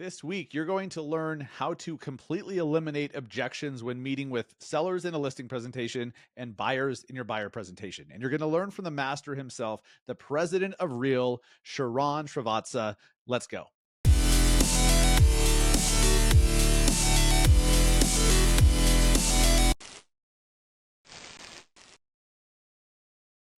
This week, you're going to learn how to completely eliminate objections when meeting with sellers in a listing presentation and buyers in your buyer presentation. And you're going to learn from the master himself, the president of Real, Sharran Srivatsaa. Let's go.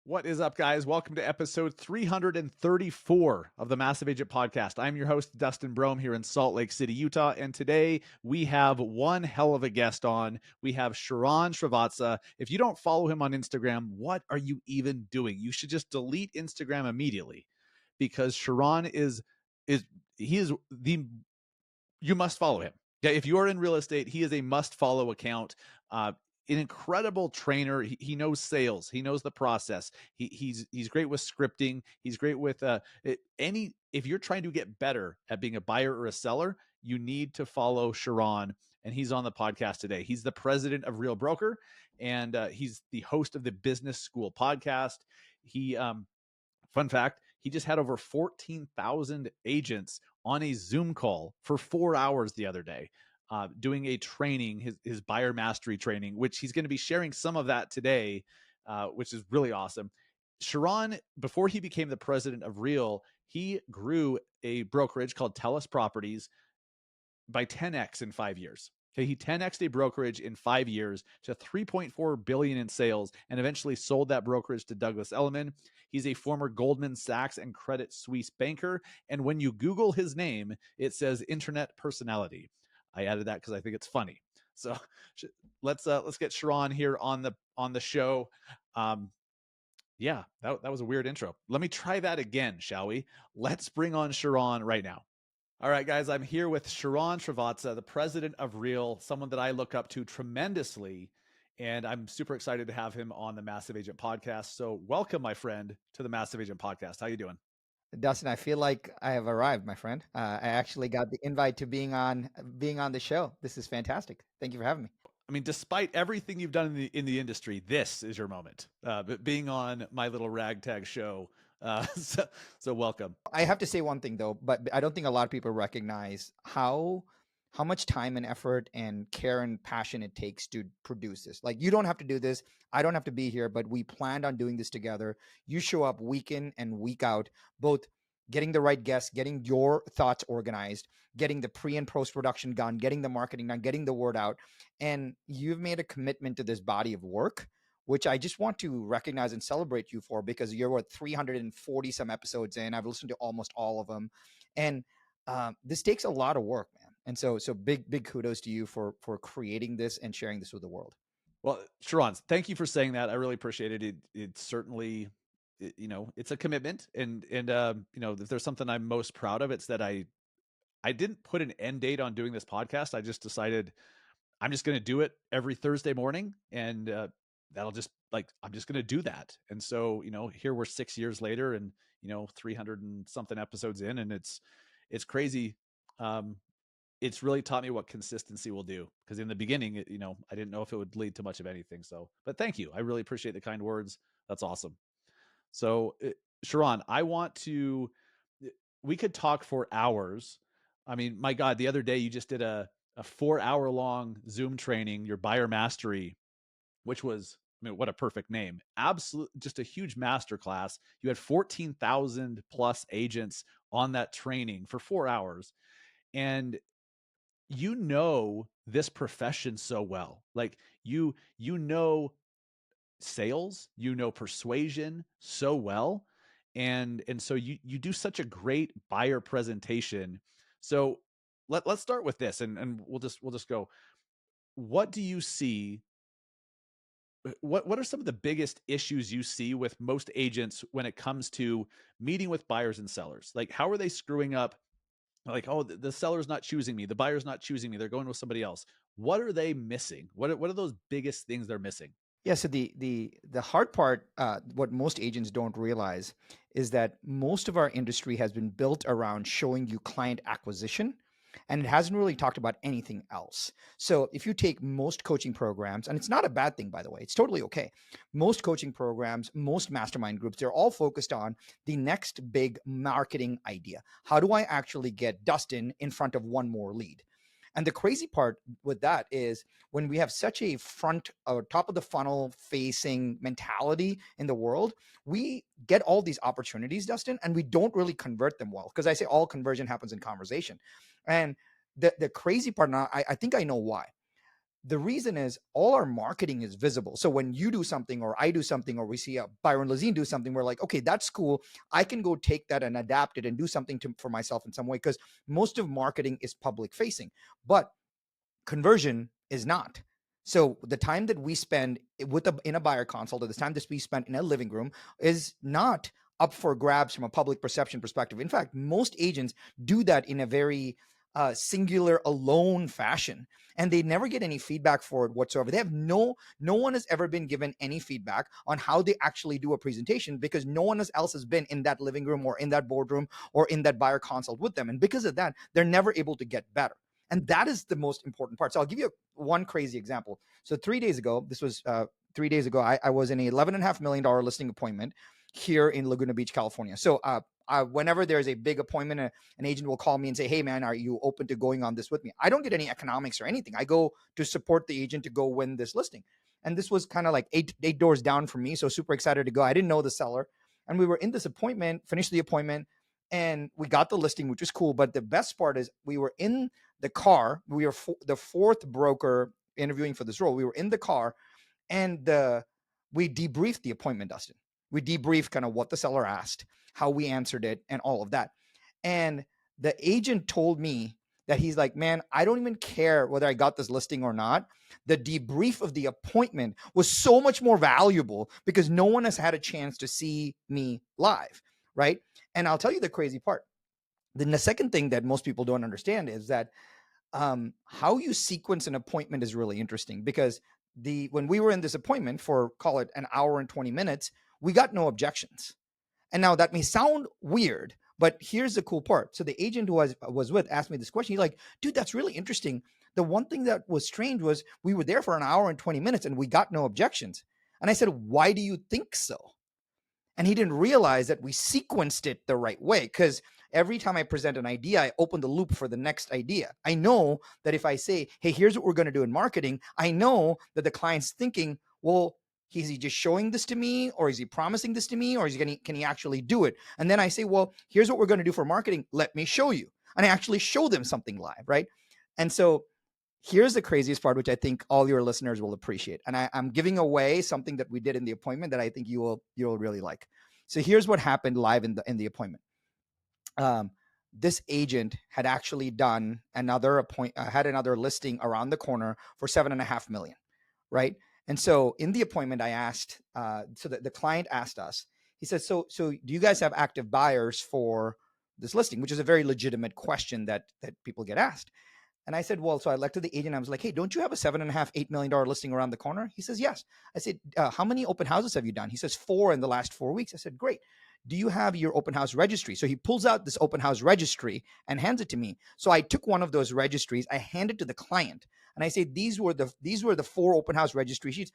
What is up, guys? Welcome to episode 334 of the Massive Agent Podcast. I'm your host, Dustin Brohm, here in Salt Lake City, Utah. And today we have one hell of a guest on. We have Sharran Srivatsaa. If you don't follow him on Instagram, what are you even doing? You should just delete Instagram immediately, because Sharran you must follow him. Yeah, if you are in real estate, he is a must follow account. An incredible trainer. He knows sales. He knows the process. He's great with scripting. He's great with if you're trying to get better at being a buyer or a seller, you need to follow Sharran, and he's on the podcast today. He's the president of Real Broker, and he's the host of the Business School podcast. Fun fact, he just had over 14,000 agents on a Zoom call for 4 hours the other day, doing a training, his buyer mastery training, which he's going to be sharing some of that today, which is really awesome. Sharran, before he became the president of Real, he grew a brokerage called Telus Properties by 10x in 5 years. Okay, he 10x'd a brokerage in 5 years to 3.4 billion in sales, and eventually sold that brokerage to Douglas Elliman. He's a former Goldman Sachs and Credit Suisse banker, and when you Google his name, it says internet personality. I added that because I think it's funny. So let's get Sharran here on the show. Yeah, that was a weird intro. Let me try that again, shall we? Let's bring on Sharran right now. All right, guys, I'm here with Sharran Srivatsaa, the president of Real, someone that I look up to tremendously, and I'm super excited to have him on the Massive Agent Podcast. So welcome, my friend, to the Massive Agent Podcast. How you doing? Dustin, I feel like I have arrived, my friend. I actually got the invite to being on the show. This is fantastic. Thank you for having me. I mean, despite everything you've done in the industry, this is your moment. But being on my little ragtag show, so welcome. I have to say one thing though, but I don't think a lot of people recognize how much time and effort and care and passion it takes to produce this. Like, you don't have to do this. I don't have to be here, but we planned on doing this together. You show up week in and week out, both getting the right guests, getting your thoughts organized, getting the pre and post production done, getting the marketing done, getting the word out. And you've made a commitment to this body of work, which I just want to recognize and celebrate you for, because you're 340 some episodes in. I've listened to almost all of them. And this takes a lot of work, man. And so big kudos to you for creating this and sharing this with the world. Well, Sharran, thank you for saying that. I really appreciate it. It certainly, it's a commitment, and if there's something I'm most proud of, it's that I didn't put an end date on doing this podcast. I just decided I'm just going to do it every Thursday morning, and I'm just going to do that. And so, here we're 6 years later, and 300 and something episodes in, and it's crazy. It's really taught me what consistency will do, because in the beginning, I didn't know if it would lead to much of anything. So, but thank you. I really appreciate the kind words. That's awesome. So, Sharran, we could talk for hours. I mean, my God, the other day you just did a 4-hour long Zoom training, your buyer mastery, which was, what a perfect name. Absolute, just a huge masterclass. You had 14,000 plus agents on that training for 4 hours. And this profession so well. Like, sales, persuasion so well. And so you do such a great buyer presentation. So let's start with this, and we'll just go. What do you see? What are some of the biggest issues you see with most agents when it comes to meeting with buyers and sellers? Like, how are they screwing up? Like, oh, the seller's not choosing me, the buyer's not choosing me, they're going with somebody else. What are they missing? What are those biggest things they're missing? Yeah. So the hard part, what most agents don't realize, is that most of our industry has been built around showing you client acquisition, and it hasn't really talked about anything else. So if you take most coaching programs, and it's not a bad thing, by the way, it's totally okay. Most coaching programs, most mastermind groups, they're all focused on the next big marketing idea. How do I actually get Dustin in front of one more lead? And the crazy part with that is when we have such a front or top of the funnel facing mentality in the world, we get all these opportunities, Dustin, and we don't really convert them well. Because I say all conversion happens in conversation. And the crazy part, now, I think I know why. The reason is all our marketing is visible. So when you do something or I do something or we see a Byron Lazine do something, we're like, okay, that's cool. I can go take that and adapt it and do something for myself in some way, because most of marketing is public facing. But conversion is not. So the time that we spend in a buyer consult, or the time that we spend in a living room, is not up for grabs from a public perception perspective. In fact, most agents do that in a very singular, alone fashion, and they never get any feedback for it whatsoever. They have no one has ever been given any feedback on how they actually do a presentation, because no one else has been in that living room or in that boardroom or in that buyer consult with them. And because of that, they're never able to get better. And that is the most important part. So I'll give you one crazy example. So 3 days ago, this was 3 days ago, I was in a $11.5 million listing appointment here in Laguna Beach, California. So whenever there's a big appointment, an agent will call me and say, hey, man, are you open to going on this with me? I don't get any economics or anything. I go to support the agent to go win this listing. And this was kind of like eight doors down from me. So super excited to go. I didn't know the seller. And we were in this appointment, finished the appointment, and we got the listing, which was cool. But the best part is we were in the car. We were the fourth broker interviewing for this role. We were in the car, and we debriefed the appointment, Dustin. We debriefed kind of what the seller asked, how we answered it, and all of that. And the agent told me that he's like, man, I don't even care whether I got this listing or not. The debrief of the appointment was so much more valuable because no one has had a chance to see me live, right? And I'll tell you the crazy part. Then the second thing that most people don't understand is that how you sequence an appointment is really interesting, because when we were in this appointment for, call it, an hour and 20 minutes, we got no objections. And now that may sound weird, but here's the cool part. So the agent who I was with asked me this question. He's like, dude, that's really interesting. The one thing that was strange was we were there for an hour and 20 minutes and we got no objections. And I said, why do you think so? And he didn't realize that we sequenced it the right way, because every time I present an idea, I open the loop for the next idea. I know that if I say, hey, here's what we're going to do in marketing, I know that the client's thinking, well, is he just showing this to me, or is he promising this to me, or can he actually do it? And then I say, well, here's what we're going to do for marketing. Let me show you. And I actually show them something live, right? And so here's the craziest part, which I think all your listeners will appreciate. And I'm giving away something that we did in the appointment that I think you'll really like. So here's what happened live in the appointment. This agent had actually done another had another listing around the corner for $7.5 million, right? And so in the appointment, I asked, so that the client asked us, he said, so do you guys have active buyers for this listing? Which is a very legitimate question that people get asked. And I said, well, so I looked at the agent. I was like, hey, don't you have a $7.5-8 million listing around the corner? He says, yes. I said, how many open houses have you done? He says, 4 in the last 4 weeks. I said, great. Do you have your open house registry? So he pulls out this open house registry and hands it to me. So I took one of those registries. I handed it to the client. And I say, these were the 4 open house registry sheets.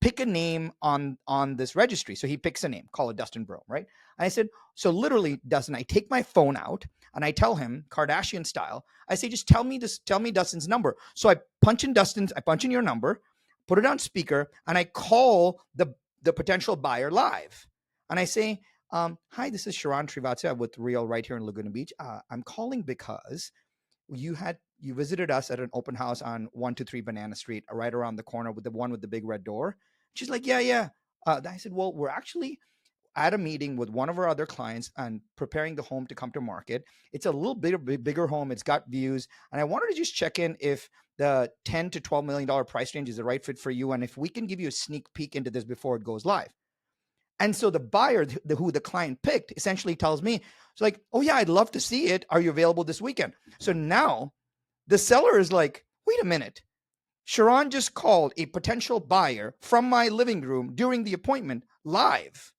Pick a name on this registry. So he picks a name, call it Dustin Brohm, right? And I said, so literally, Dustin, I take my phone out and I tell him, Kardashian style, I say, just tell me Dustin's number. So I punch in your number, put it on speaker, and I call the potential buyer live. And I say, hi, this is Sharran Srivatsaa with Real right here in Laguna Beach. I'm calling because you visited us at an open house on 123 Banana Street, right around the corner with the one with the big red door. She's like, yeah. I said, well, we're actually at a meeting with one of our other clients and preparing the home to come to market. It's a little bit bigger home. It's got views. And I wanted to just check in if the $10 to $12 million price range is the right fit for you, and if we can give you a sneak peek into this before it goes live. And so the buyer, who the client picked, essentially tells me, it's like, oh yeah, I'd love to see it. Are you available this weekend? So now the seller is like, wait a minute. Sharran just called a potential buyer from my living room during the appointment live,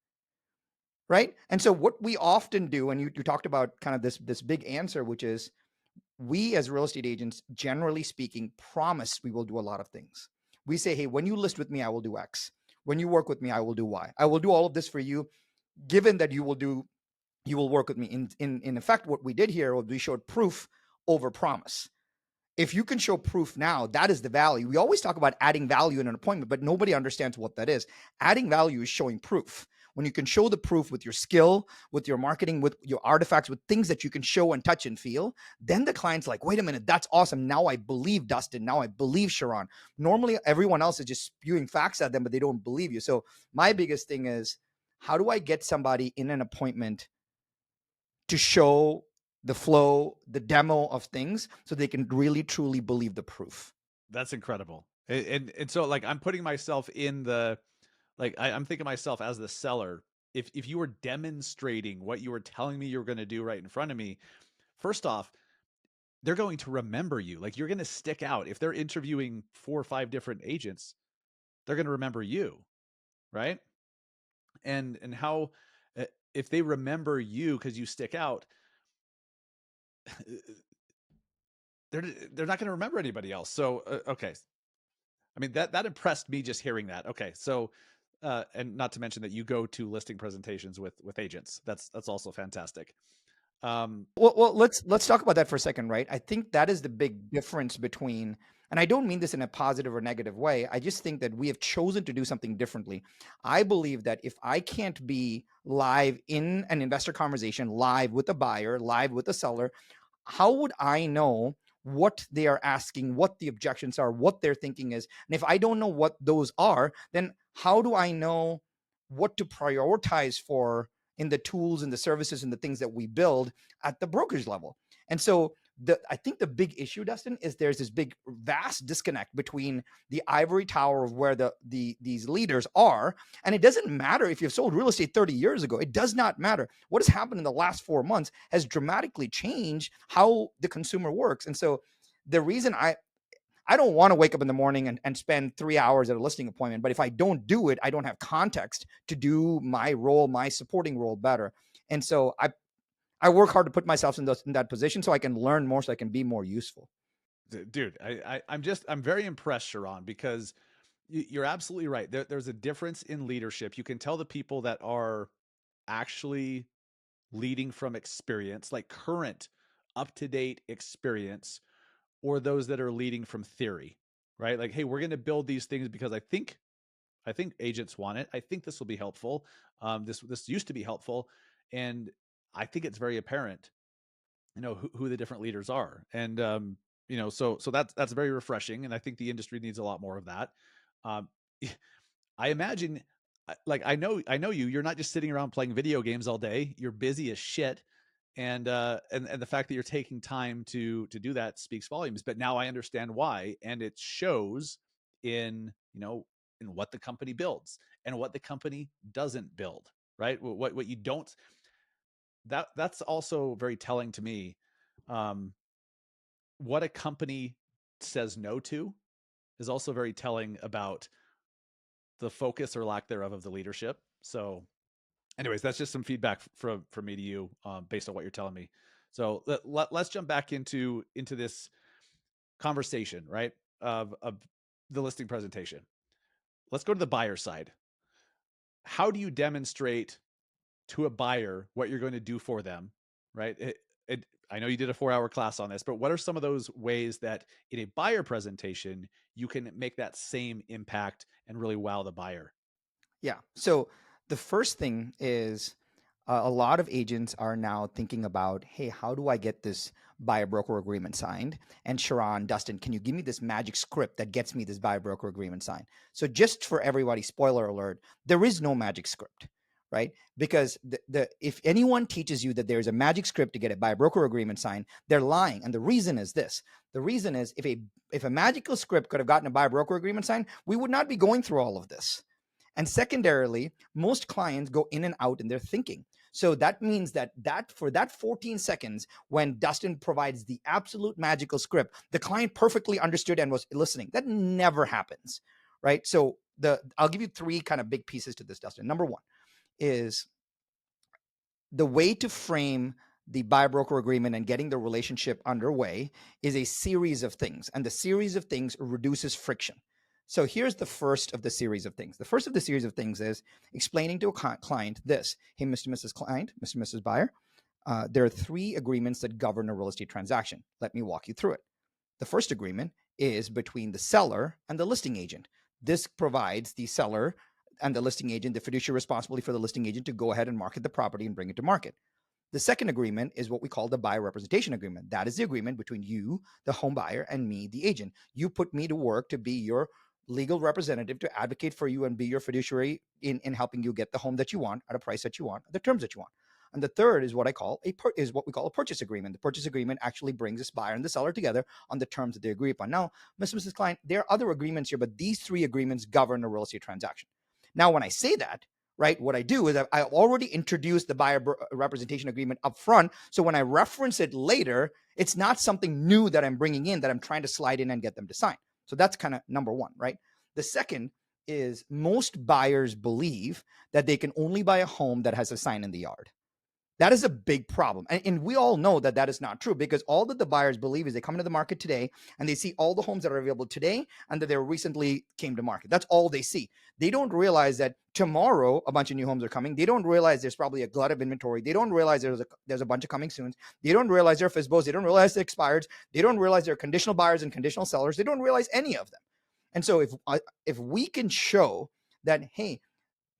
right? And so what we often do, and you talked about kind of this big answer, which is we as real estate agents, generally speaking, promise we will do a lot of things. We say, hey, when you list with me, I will do X. When you work with me, I will do Y. I will do all of this for you, given that you will work with me. In effect, what we did here was we showed proof over promise. If you can show proof now, that is the value. We always talk about adding value in an appointment, but nobody understands what that is. Adding value is showing proof. When you can show the proof with your skill, with your marketing, with your artifacts, with things that you can show and touch and feel, then the client's like, wait a minute, that's awesome. Now I believe Dustin. Now I believe Sharran. Normally, everyone else is just spewing facts at them, but they don't believe you. So my biggest thing is, how do I get somebody in an appointment to show the flow, the demo of things, so they can really truly believe the proof? That's incredible. And so like I'm putting myself in the like I'm thinking myself as the seller. If you were demonstrating what you were telling me you were going to do right in front of me, first off, they're going to remember you. Like you're going to stick out. If they're interviewing 4 or 5 different agents, they're going to remember you, right? And how if they remember you because you stick out, they're not going to remember anybody else. So okay, I mean that impressed me just hearing that. Okay, so and not to mention that you go to listing presentations with agents. That's also fantastic. Well, let's talk about that for a second, right? I think that is the big difference between, and I don't mean this in a positive or negative way. I just think that we have chosen to do something differently. I believe that if I can't be live in an investor conversation, live with a buyer, live with a seller, how would I know what they are asking, what the objections are, what their thinking is? And if I don't know what those are, then how do I know what to prioritize for in the tools and the services and the things that we build at the brokerage level? And so I think the big issue, Dustin, is there's this big vast disconnect between the ivory tower of where these leaders are. And it doesn't matter if you've sold real estate 30 years ago. It does not matter. What has happened in the last 4 months has dramatically changed how the consumer works. And so the reason I don't want to wake up in the morning and spend 3 hours at a listing appointment, but if I don't do it, I don't have context to do my role, my supporting role better. And so I work hard to put myself in that position so I can learn more, so I can be more useful. Dude, I'm very impressed, Sharran, because you're absolutely right. There's a difference in leadership. You can tell the people that are actually leading from experience, like current, up to date experience, or those that are leading from theory, right? Like, hey, we're going to build these things because I think agents want it. I think this will be helpful. This used to be helpful, and I think it's very apparent, who the different leaders are, and so that's very refreshing, and I think the industry needs a lot more of that. Um, I imagine, like I know you. You're not just sitting around playing video games all day. You're busy as shit, and the fact that you're taking time to do that speaks volumes. But now I understand why, and it shows in in what the company builds and what the company doesn't build. Right? What you don't. That's also very telling to me. Um, what a company says no to is also very telling about the focus or lack thereof of the leadership. So, anyways, that's just some feedback from me to you, based on what you're telling me. So let's jump back into this conversation, right? Of the listing presentation. Let's go to the buyer side. How do you demonstrate to a buyer what you're going to do for them, right? I know you did a 4-hour class on this, but what are some of those ways that in a buyer presentation you can make that same impact and really wow the buyer? Yeah. So the first thing is, a lot of agents are now thinking about, hey, how do I get this buyer broker agreement signed? And Sharran, Dustin, can you give me this magic script that gets me this buyer broker agreement signed? So just for everybody, spoiler alert, there is no magic script, right? Because if anyone teaches you that there's a magic script to get a buyer broker agreement signed, they're lying. And the reason is this. The reason is if a magical script could have gotten a buyer broker agreement signed, we would not be going through all of this. And secondarily, most clients go in and out in their thinking. So that means that for that 14 seconds, when Dustin provides the absolute magical script, the client perfectly understood and was listening. That never happens, right? So I'll give you 3 kind of big pieces to this, Dustin. Number 1 is the way to frame the buyer broker agreement and getting the relationship underway is a series of things, and the series of things reduces friction. So here's the first of the series of things. The first of the series of things is explaining to a client this: hey, Mr. and Mrs. Client, Mr. and Mrs. Buyer, there are 3 agreements that govern a real estate transaction. Let me walk you through it. The first agreement is between the seller and the listing agent. This provides the seller and the listing agent the fiduciary responsibility for the listing agent to go ahead and market the property and bring it to market. The second agreement is what we call the buyer representation agreement. That is the agreement between you, the home buyer, and me, the agent. You put me to work to be your legal representative, to advocate for you and be your fiduciary in helping you get the home that you want at a price that you want, at the terms that you want. And the third is what we call a purchase agreement. The purchase agreement actually brings this buyer and the seller together on the terms that they agree upon. Now, Mr. and Mrs. Client, there are other agreements here, but these 3 agreements govern a real estate transaction. Now, when I say that, right, what I do is I already introduced the buyer representation agreement up front. So when I reference it later, it's not something new that I'm bringing in that I'm trying to slide in and get them to sign. So that's kind of number one, right? The second is most buyers believe that they can only buy a home that has a sign in the yard. That is a big problem. And we all know that that is not true, because all that the buyers believe is they come into the market today and they see all the homes that are available today and that they recently came to market. That's all they see. They don't realize that tomorrow a bunch of new homes are coming. They don't realize there's probably a glut of inventory. They don't realize there's a bunch of coming soon. They don't realize they're FSBOs. They don't realize they're expireds. They don't realize they're conditional buyers and conditional sellers. They don't realize any of them. And so if we can show that, hey,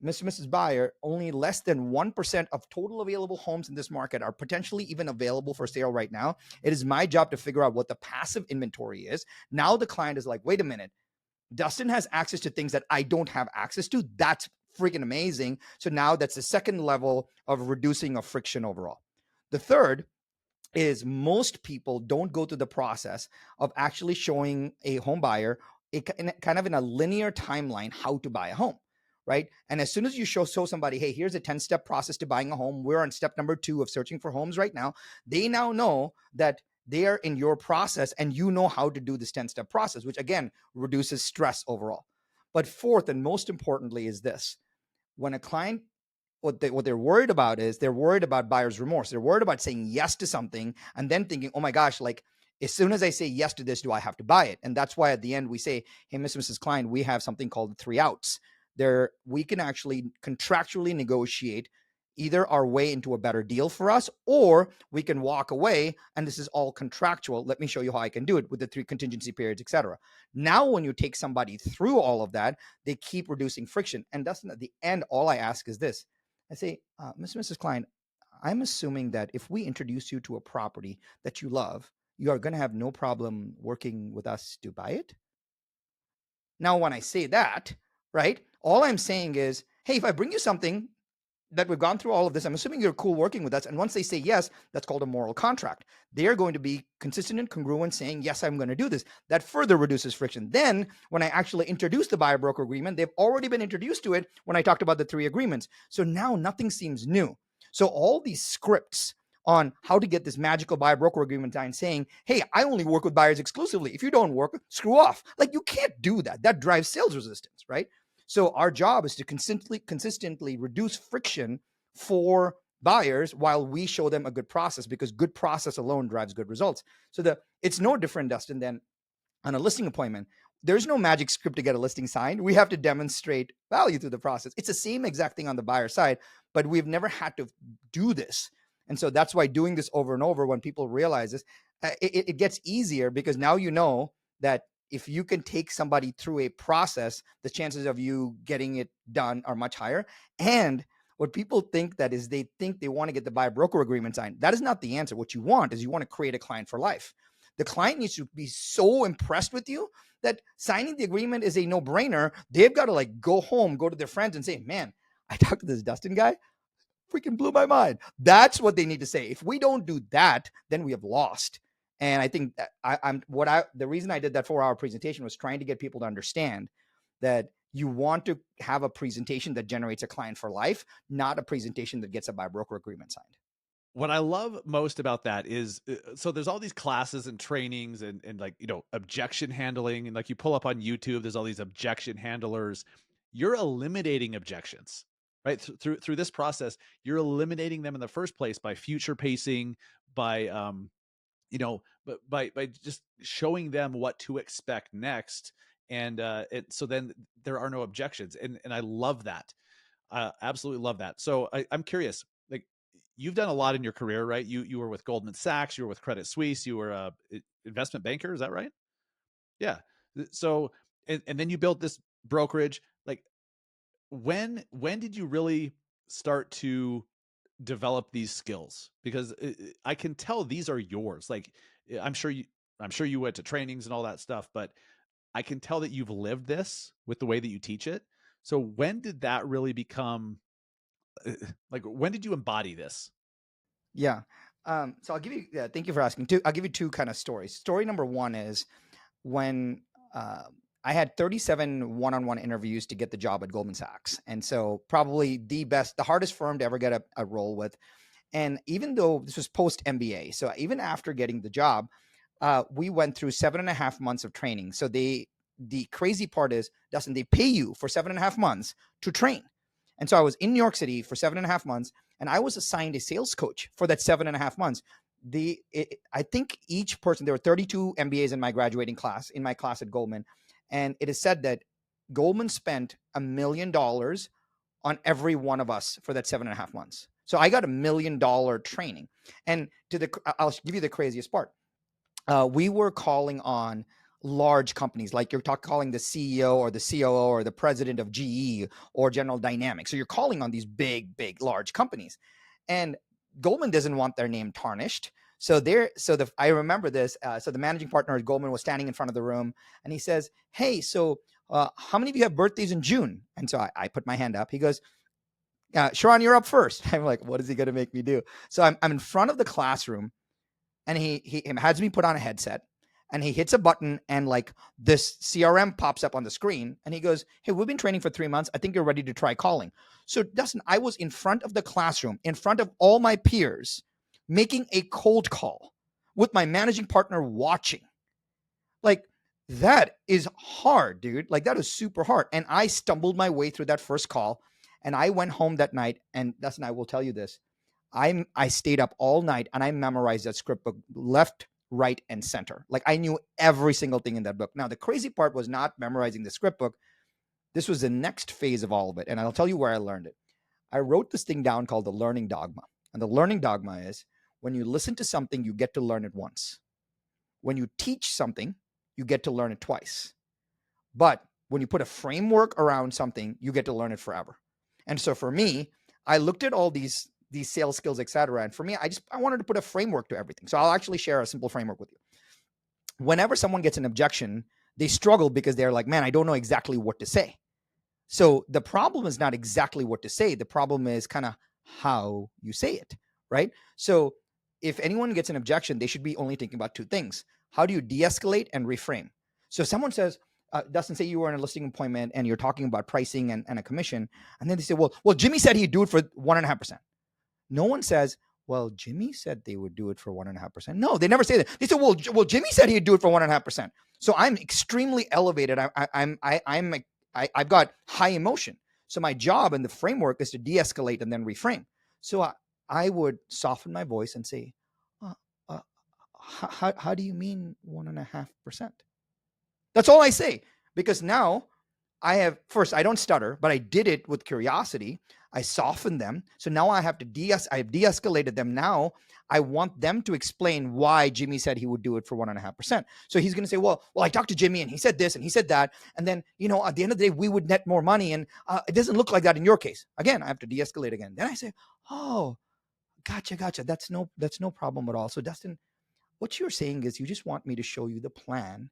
Mr. and Mrs. Buyer, only less than 1% of total available homes in this market are potentially even available for sale right now. It is my job to figure out what the passive inventory is. Now the client is like, wait a minute, Dustin has access to things that I don't have access to. That's freaking amazing. So now that's the second level of reducing of friction overall. The third is most people don't go through the process of actually showing a home buyer kind of in a linear timeline how to buy a home, right? And as soon as you show somebody, hey, here's a 10-step process to buying a home, we're on step number 2 of searching for homes right now, they now know that they are in your process and you know how to do this 10-step process, which again reduces stress overall. But fourth and most importantly is this: when a client, what they're worried about is they're worried about buyer's remorse. They're worried about saying yes to something and then thinking, oh my gosh, like as soon as I say yes to this, do I have to buy it? And that's why at the end we say, hey, Mr. and Mrs. Client, we have something called the 3 outs. There, we can actually contractually negotiate either our way into a better deal for us, or we can walk away, and this is all contractual. Let me show you how I can do it with the 3 contingency periods, etc. Now, when you take somebody through all of that, they keep reducing friction. And that's at the end, all I ask is this. I say, Mr. and Mrs. Client, I'm assuming that if we introduce you to a property that you love, you are going to have no problem working with us to buy it. Now, when I say that, right, all I'm saying is, hey, if I bring you something that we've gone through all of this, I'm assuming you're cool working with us. And once they say yes, that's called a moral contract. They are going to be consistent and congruent saying, yes, I'm going to do this. That further reduces friction. Then when I actually introduce the buyer broker agreement, they've already been introduced to it when I talked about the 3 agreements. So now nothing seems new. So all these scripts on how to get this magical buyer broker agreement signed saying, hey, I only work with buyers exclusively. If you don't work, screw off. Like, you can't do that. That drives sales resistance, right? So our job is to consistently reduce friction for buyers while we show them a good process, because good process alone drives good results. So it's no different, Dustin, than on a listing appointment. There's no magic script to get a listing signed. We have to demonstrate value through the process. It's the same exact thing on the buyer side, but we've never had to do this. And so that's why doing this over and over, when people realize this, it gets easier, because now you know that if you can take somebody through a process, the chances of you getting it done are much higher. And what people think that is, they think they want to get the buyer broker agreement signed. That is not the answer. What you want is you want to create a client for life. The client needs to be so impressed with you that signing the agreement is a no-brainer. They've got to like go home, go to their friends and say, man, I talked to this Dustin guy, freaking blew my mind. That's what they need to say. If we don't do that, then we have lost. And I think that the reason I did that 4-hour presentation was trying to get people to understand that you want to have a presentation that generates a client for life, not a presentation that gets a buyer broker agreement signed. What I love most about that is, so there's all these classes and trainings and like, objection handling. And like, you pull up on YouTube, there's all these objection handlers. You're eliminating objections. right? Through this process, you're eliminating them in the first place by future pacing, by but by just showing them what to expect next, and so then there are no objections, and I love that. Absolutely love that. So I'm curious, like, you've done a lot in your career, right? You were with Goldman Sachs, you were with Credit Suisse, you were a investment banker, is that right? Yeah. So and then you built this brokerage. Like, when did you really start to develop these skills? Because I can tell these are yours. Like, I'm sure you I'm sure you went to trainings and all that stuff, but I can tell that you've lived this with the way that you teach it. So when did that really become like, when did you embody this? Yeah. So I'll give you, yeah, thank you for asking. I'll give you two kind of stories. Story number one is when uh, I had 37 one-on-one interviews to get the job at Goldman Sachs. And so probably the hardest firm to ever get a role with. And even though this was post MBA, so even after getting the job, we went through 7.5 months of training. So the crazy part is, Dustin, they pay you for 7.5 months to train. And so I was in New York City for 7.5 months, and I was assigned a sales coach for that 7.5 months. I think each person, there were 32 MBAs in my graduating class, in my class at Goldman, and it is said that Goldman spent $1 million on every one of us for that 7.5 months. So I got $1 million training. And I'll give you the craziest part. We were calling on large companies, like you're calling the CEO or the COO or the president of GE or General Dynamics. So you're calling on these big, large companies, and Goldman doesn't want their name tarnished. I remember this. So the managing partner at Goldman was standing in front of the room, and he says, "Hey, so how many of you have birthdays in June?" And so I put my hand up. He goes, "Sharran, you're up first." I'm like, "What is he going to make me do?" So I'm in front of the classroom, and he has me put on a headset, and he hits a button, and like this CRM pops up on the screen, and he goes, "Hey, we've been training for 3 months. I think you're ready to try calling." So Dustin, I was in front of the classroom, in front of all my peers, making a cold call with my managing partner watching. Like, that is hard, dude. Like, that is super hard. And I stumbled my way through that first call, and I went home that night, and Dustin, I will tell you this. I stayed up all night, and I memorized that script book left, right, and center. Like, I knew every single thing in that book. Now, the crazy part was not memorizing the script book. This was the next phase of all of it. And I'll tell you where I learned it. I wrote this thing down called the learning dogma. And the learning dogma is, when you listen to something, you get to learn it once. When you teach something, you get to learn it twice. But when you put a framework around something, you get to learn it forever. And so for me, I looked at all these sales skills, et cetera. And for me, I wanted to put a framework to everything. So I'll actually share a simple framework with you. Whenever someone gets an objection, they struggle because they're like, "Man, I don't know exactly what to say." So the problem is not exactly what to say. The problem is kind of how you say it, right? So if anyone gets an objection, they should be only thinking about two things. How do you de-escalate and reframe? So if someone says, Dustin, say you were in a listing appointment and you're talking about pricing and a commission, and then they say, well, Jimmy said he'd do it for 1.5%. No one says, "Well, Jimmy said they would do it for 1.5%. No, they never say that. They say, well, Jimmy said he'd do it for 1.5%. So I'm extremely elevated. I've got high emotion. So my job in the framework is to de-escalate and then reframe. So I would soften my voice and say, how do you mean 1.5%? That's all I say, because now I don't stutter, but I did it with curiosity. I softened them. So now I have de-escalated them. Now I want them to explain why Jimmy said he would do it for 1.5%. So he's going to say, well, I talked to Jimmy and he said this and he said that. And then, at the end of the day, we would net more money. And it doesn't look like that in your case. Again, I have to de-escalate again. Then I say, "Oh, gotcha. That's no problem at all." So Dustin, what you're saying is you just want me to show you the plan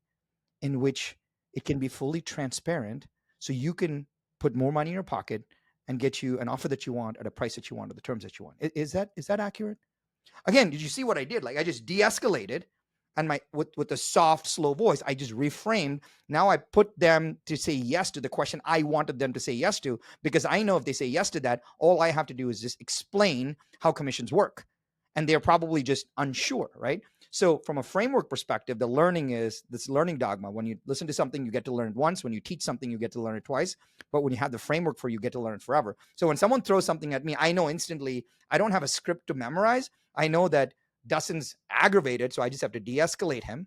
in which it can be fully transparent, so you can put more money in your pocket and get you an offer that you want at a price that you want, or the terms that you want. Is that accurate? Again, did you see what I did? Like, I just de-escalated, and with a soft, slow voice, I just reframed. Now I put them to say yes to the question I wanted them to say yes to, because I know if they say yes to that, all I have to do is just explain how commissions work. And they're probably just unsure, right? So from a framework perspective, the learning is this learning dogma. When you listen to something, you get to learn it once. When you teach something, you get to learn it twice. But when you have the framework for, you get to learn it forever. So when someone throws something at me, I know instantly, I don't have a script to memorize. I know that Dustin's aggravated, so I just have to de-escalate him,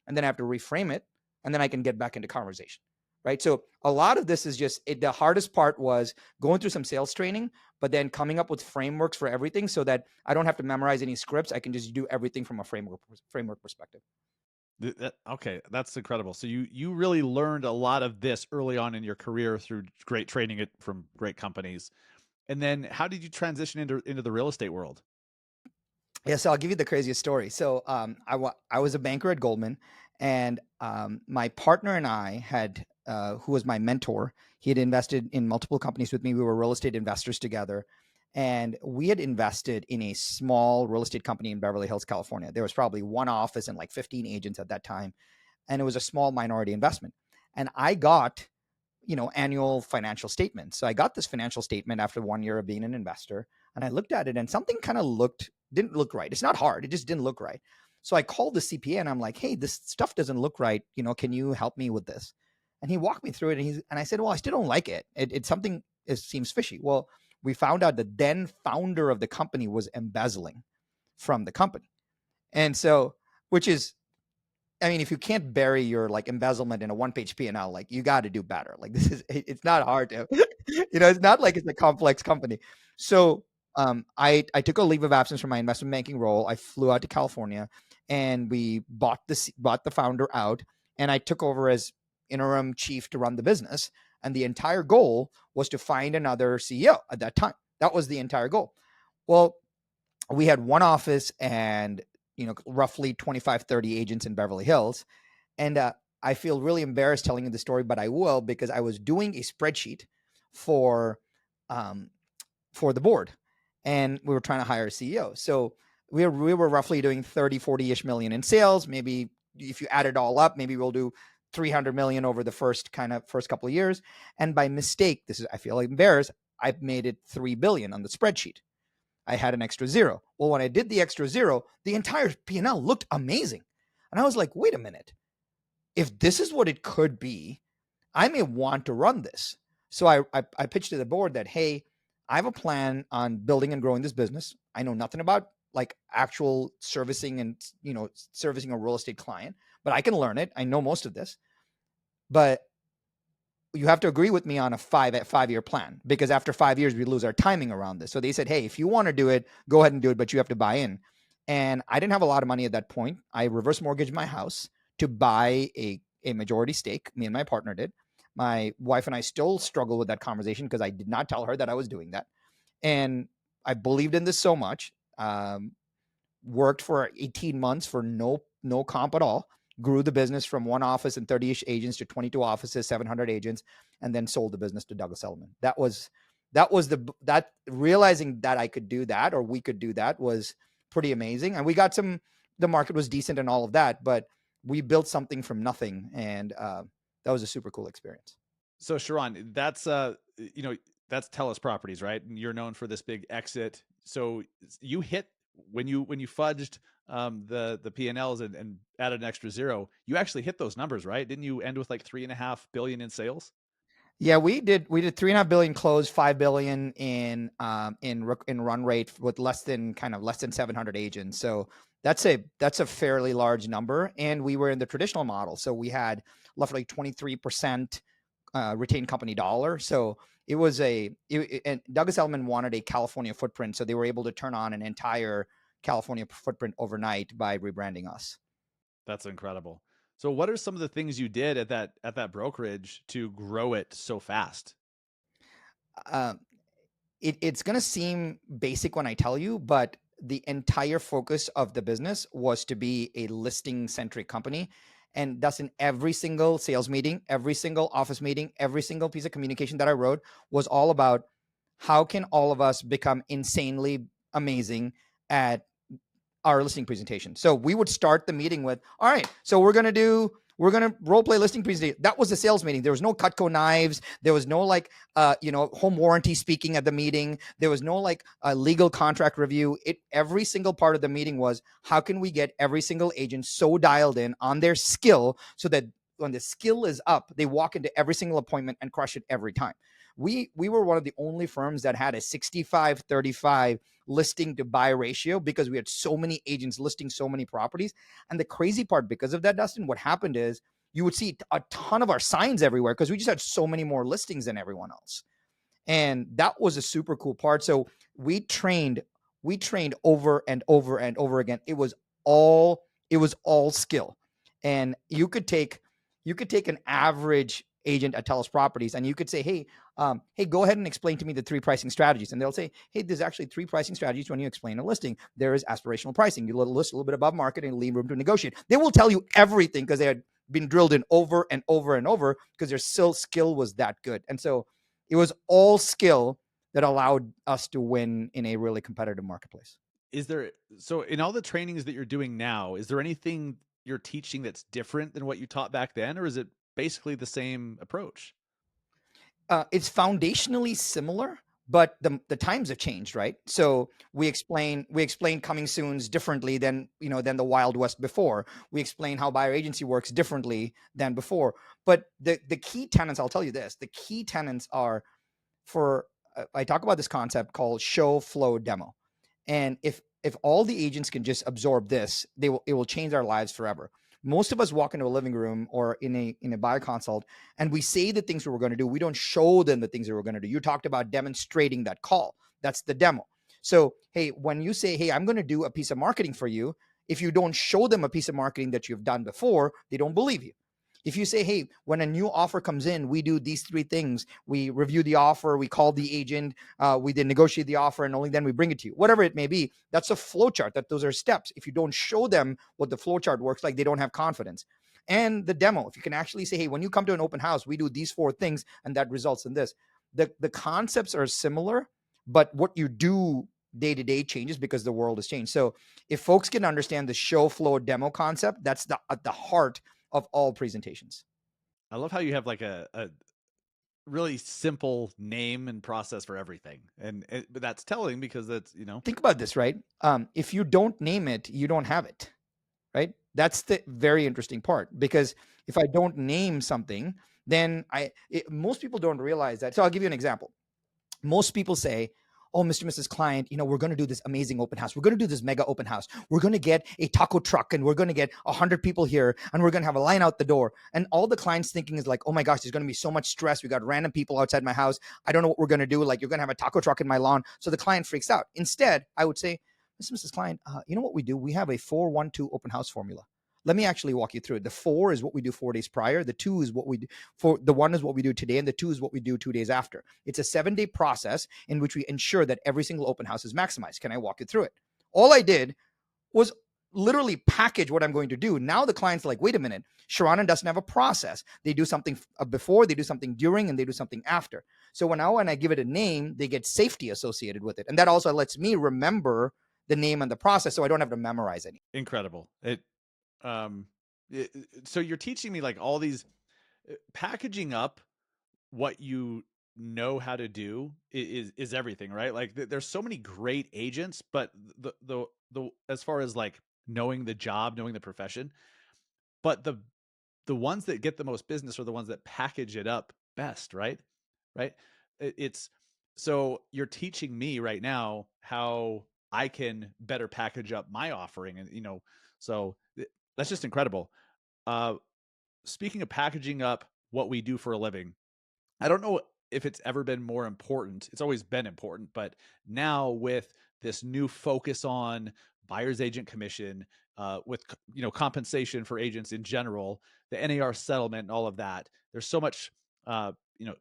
and then I have to reframe it, and then I can get back into conversation. Right. So a lot of this is just the hardest part was going through some sales training, but then coming up with frameworks for everything so that I don't have to memorize any scripts. I can just do everything from a framework perspective. Okay, that's incredible. So you really learned a lot of this early on in your career through great training it from great companies. And then how did you transition into the real estate world? Yeah, so I'll give you the craziest story. So I was a banker at Goldman, and my partner and I had, who was my mentor, he had invested in multiple companies with me. We were real estate investors together. And we had invested in a small real estate company in Beverly Hills, California. There was probably one office and like 15 agents at that time. And it was a small minority investment. And I got, annual financial statements. So I got this financial statement after 1 year of being an investor, and I looked at it and something kind of didn't look right. It's not hard. It just didn't look right. So I called the CPA and I'm like, hey, this stuff doesn't look right. Can you help me with this? And he walked me through it. And I said, well, I still don't like it. It's something, it seems fishy. Well, we found out the then founder of the company was embezzling from the company. And so, which is, I mean, if you can't bury your like embezzlement in a one-page P&L, like you got to do better. Like it's not hard to, it's not like it's a complex company. So I took a leave of absence from my investment banking role. I flew out to California, and we bought the founder out, and I took over as interim chief to run the business. And the entire goal was to find another CEO at that time. That was the entire goal. Well, we had one office and roughly 25, 30 agents in Beverly Hills. And I feel really embarrassed telling you the story, but I will, because I was doing a spreadsheet for the board, and we were trying to hire a CEO. So we were roughly doing 30, 40-ish million in sales. Maybe if you add it all up, maybe we'll do 300 million over the first couple of years. And by mistake, I feel embarrassed, I made it 3 billion on the spreadsheet. I had an extra zero. Well, when I did the extra zero, the entire P&L looked amazing. And I was like, wait a minute. If this is what it could be, I may want to run this. So I pitched to the board that, hey, I have a plan on building and growing this business. I know nothing about like actual servicing and, servicing a real estate client, but I can learn it. I know most of this. But you have to agree with me on a 5-year plan, because after 5 years, we lose our timing around this. So they said, hey, if you want to do it, go ahead and do it, but you have to buy in. And I didn't have a lot of money at that point. I reverse mortgaged my house to buy a majority stake. Me and my partner did. My wife and I still struggle with that conversation because I did not tell her that I was doing that. And I believed in this so much, worked for 18 months for no comp at all, grew the business from one office and 30-ish agents to 22 offices, 700 agents, and then sold the business to Douglas Elliman. That realizing that I could do that, or we could do that, was pretty amazing. And we got the market was decent and all of that, but we built something from nothing. And that was a super cool experience. So Sharran, that's that's Telus Properties, right? And you're known for this big exit. So you hit when you fudged the P&Ls and added an extra zero, you actually hit those numbers, right? Didn't you end with like 3.5 billion in sales? Yeah, we did 3.5 billion closed, 5 billion in run rate with less than 700 agents. So that's a fairly large number. And we were in the traditional model. So we had roughly 23% retained company dollar. So it was and Douglas Elliman wanted a California footprint. So they were able to turn on an entire California footprint overnight by rebranding us. That's incredible. So what are some of the things you did at that brokerage to grow it so fast? It's going to seem basic when I tell you, but the entire focus of the business was to be a listing centric company. And thus in every single sales meeting, every single office meeting, every single piece of communication that I wrote was all about how can all of us become insanely amazing at our listing presentation. So we would start the meeting with, all right, so we're going to do we're going to role play listing presentation. That was a sales meeting. There was no Cutco knives. There was no like, home warranty speaking at the meeting. There was no like a legal contract review. Every single part of the meeting was, how can we get every single agent so dialed in on their skill so that when the skill is up, they walk into every single appointment and crush it every time. We were one of the only firms that had a 65-35 listing to buy ratio because we had so many agents listing so many properties. And the crazy part, because of that, Dustin, what happened is you would see a ton of our signs everywhere because we just had so many more listings than everyone else. And that was a super cool part. So we trained over and over and over again. It was all skill. And you could take an average agent at TELUS Properties and you could say, hey, go ahead and explain to me the 3 pricing strategies. And they'll say, hey, there's actually 3 pricing strategies when you explain a listing. There is aspirational pricing. You list a little bit above market and leave room to negotiate. They will tell you everything because they had been drilled in over and over and over because their skill was that good. And so it was all skill that allowed us to win in a really competitive marketplace. Is there, so in all the trainings that you're doing now, is there anything you're teaching that's different than what you taught back then, or is it basically the same approach? It's foundationally similar, but the times have changed, right? So we explain coming soons differently than the Wild West before. We explain how buyer agency works differently than before. But the key tenets, I'll tell you this: the key tenets are for I talk about this concept called show flow demo. And if all the agents can just absorb this, it will change our lives forever. Most of us walk into a living room or in a buyer consult and we say the things that we're going to do. We don't show them the things that we're going to do. You talked about demonstrating that call. That's the demo. So, hey, when you say, hey, I'm going to do a piece of marketing for you, if you don't show them a piece of marketing that you've done before, they don't believe you. If you say, hey, when a new offer comes in, we do these 3 things. We review the offer, we call the agent, we then negotiate the offer, and only then we bring it to you. Whatever it may be, that's a flow chart. Those are steps. If you don't show them what the flow chart works like, they don't have confidence. And the demo, if you can actually say, hey, when you come to an open house, we do these 4 things, and that results in this. The concepts are similar, but what you do day to day changes because the world has changed. So if folks can understand the show flow demo concept, that's at the heart of all presentations. I love how you have like a really simple name and process for everything. But that's telling because that's, Think about this, right? If you don't name it, you don't have it, right? That's the very interesting part, because if I don't name something, then most people don't realize that. So I'll give you an example. Most people say, oh, Mr. Mrs. Client, we're going to do this amazing open house. We're going to do this mega open house. We're going to get a taco truck and we're going to get 100 people here and we're going to have a line out the door. And all the client's thinking is like, oh my gosh, there's going to be so much stress. We got random people outside my house. I don't know what we're going to do. Like, you're going to have a taco truck in my lawn. So the client freaks out. Instead, I would say, Mr. Mrs. Client, you know what we do? We have a 4-1-2 open house formula. Let me actually walk you through it. The 4 is what we do 4 days prior. The 2 is what we do the 1 is what we do today. And the 2 is what we do 2 days after. It's a 7-day process in which we ensure that every single open house is maximized. Can I walk you through it? All I did was literally package what I'm going to do. Now the client's like, wait a minute, Sharran and Dustin have a process. They do something before, they do something during, and they do something after. So when I give it a name, they get safety associated with it. And that also lets me remember the name and the process so I don't have to memorize any. Incredible. Um, so you're teaching me like all these packaging up what you know how to do is everything, right? Like there's so many great agents, but the as far as like knowing the job, knowing the profession, but the ones that get the most business are the ones that package it up best, right? Right? It's so you're teaching me right now how I can better package up my offering, and so that's just incredible. Uh, Speaking of packaging up what we do for a living, I don't know if it's ever been more important. It's always been important, but now with this new focus on buyer's agent commission, with compensation for agents in general, the NAR settlement, and all of that. There's so much, uh, you know,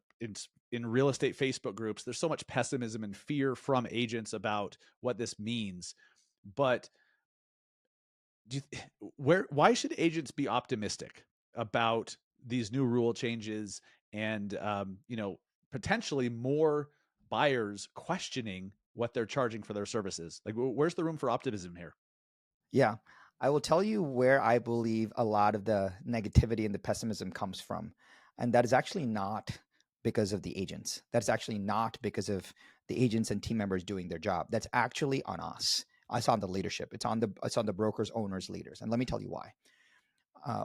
in real estate Facebook groups. There's so much pessimism and fear from agents about what this means. But why should agents be optimistic about these new rule changes and potentially more buyers questioning what they're charging for their services? Like, where's the room for optimism here? Yeah. I will tell you where I believe a lot of the negativity and the pessimism comes from. And that is actually not because of the agents. That's actually not because of the agents and team members doing their job. That's actually on us. It's on the leadership. It's on the brokers, owners, leaders. And let me tell you why.